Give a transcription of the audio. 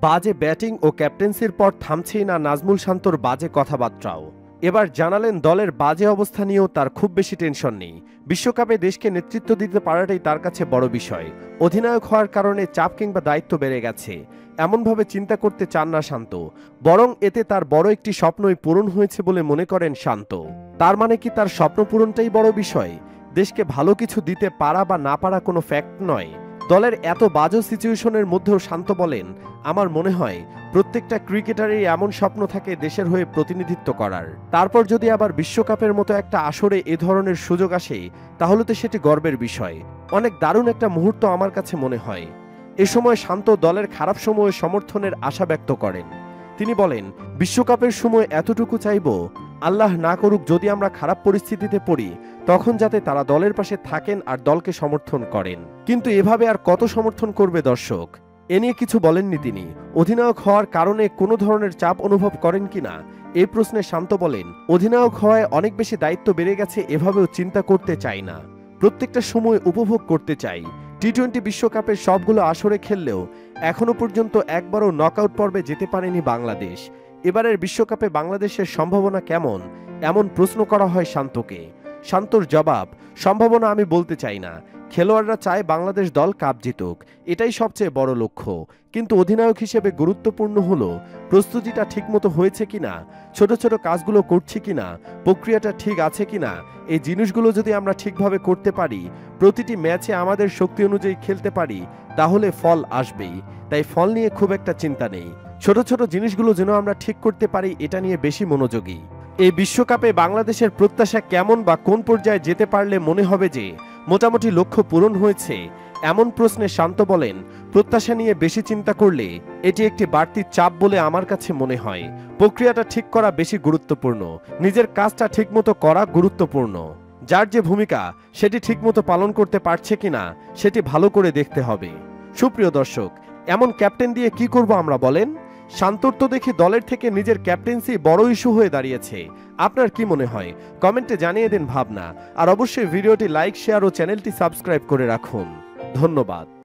বাজে ব্যাটিং ও ক্যাপ্টেন্সির পর থামছেই না নাজমুল শান্তর বাজে কথাবার্তাও। এবার জানালেন দলের বাজে অবস্থা নিয়েও তার খুব বেশি টেনশন নেই। বিশ্বকাপে দেশকে নেতৃত্ব দিতে পারাটাই তার কাছে বড় বিষয়। অধিনায়ক হওয়ার কারণে চাপ কিংবা দায়িত্ব বেড়ে গেছে, এমনভাবে চিন্তা করতে চান না শান্ত। বরং এতে তার বড় একটি স্বপ্নই পূরণ হয়েছে বলে মনে করেন শান্ত। তার মানে কি তার স্বপ্ন পূরণটাই বড় বিষয়? দেশকে ভালো কিছু দিতে পারা বা না পারা কোনো ফ্যাক্ট নয়। দলের এত বাজে সিচুয়েশনের মধ্যেও শান্ত বলেন, আমার মনে হয় প্রত্যেকটা ক্রিকেটারেরই এমন স্বপ্ন থাকে দেশের হয়ে প্রতিনিধিত্ব করার। তারপর যদি আবার বিশ্বকাপের মতো একটা আসরে এ ধরনের সুযোগ আসে, তাহলে তো সেটি গর্বের বিষয়। অনেক দারুণ একটা মুহূর্ত আমার কাছে মনে হয়। এ সময় শান্ত দলের খারাপ সময়ে সমর্থনের আশা ব্যক্ত করেন। তিনি বলেন, বিশ্বকাপের সময় এতটুকু চাইব, আল্লাহ না করুক যদি আমরা খারাপ পরিস্থিতিতে পড়ি, তখন যাতে তারা দলের পাশে থাকেন আর দলকে সমর্থন করেন। কিন্তু এভাবে আর কত সমর্থন করবে দর্শক? এ নিয়ে কিছু বলেননি তিনি। অধিনায়ক হওয়ার কারণে কোনো ধরনের চাপ অনুভব করেন কিনা এই প্রশ্নে শান্ত বলেন, অধিনায়ক হওয়ায় অনেক বেশি দায়িত্ব বেড়ে গেছে, এভাবেও চিন্তা করতে চাই না। প্রত্যেকটা সময় উপভোগ করতে চাই। টি-20 বিশ্বকাপের সবগুলো আসরে খেললেও এখনো পর্যন্ত একবারও নকআউট পর্বে যেতে পারেনি বাংলাদেশ। এবারের বিশ্বকাপে বাংলাদেশের সম্ভাবনা কেমন, এমন প্রশ্ন করা হয় শান্তকে। শান্তর জবাব, সম্ভাবনা আমি বলতে চাই না। খেলোয়াড়রা চায় বাংলাদেশ দল কাপ জিতুক, এটাই সবচেয়ে বড় লক্ষ্য। কিন্তু অধিনায়ক হিসেবে গুরুত্বপূর্ণ হলো প্রস্তুতিটা ঠিকমতো হয়েছে কিনা, ছোট ছোট কাজগুলো করছি কিনা, প্রক্রিয়াটা ঠিক আছে কিনা। এই জিনিসগুলো যদি আমরা ঠিকভাবে করতে পারি, প্রতিটি ম্যাচে আমাদের শক্তি অনুযায়ী খেলতে পারি, তাহলে ফল আসবেই। তাই ফল নিয়ে খুব একটা চিন্তা নেই। ছোট ছোট জিনিসগুলো যেন আমরা ঠিক করতে পারি, এটা নিয়ে বেশি মনোযোগী। এই বিশ্বকাপে বাংলাদেশের প্রত্যাশা কেমন বা কোন পর্যায়ে যেতে পারলে মনে হবে যে মোটামুটি লক্ষ্য পূরণ হয়েছে, এমন প্রশ্নে শান্ত বলেন, প্রত্যাশা নিয়ে বেশি চিন্তা করলে এটি একটি বাড়তি চাপ বলে আমার কাছে মনে হয়। প্রক্রিয়াটা ঠিক করা বেশি গুরুত্বপূর্ণ, নিজের কাজটা ঠিকমতো করা গুরুত্বপূর্ণ। যার যে ভূমিকা সেটি ঠিকমতো পালন করতে পারছে কিনা সেটি ভালো করে দেখতে হবে। সুপ্রিয় দর্শক, এমন ক্যাপ্টেন দিয়ে কি করব আমরা বলেন? শান্তর তো দেখি দলের থেকে নিজের ক্যাপ্টেন্সি বড় ইস্যু হয়ে দাঁড়িয়েছে। আপনার কি মনে হয়? কমেন্টে জানিয়ে দিন ভাবনা। আর অবশ্যই ভিডিওটি লাইক, শেয়ার ও চ্যানেলটি সাবস্ক্রাইব করে রাখুন। ধন্যবাদ।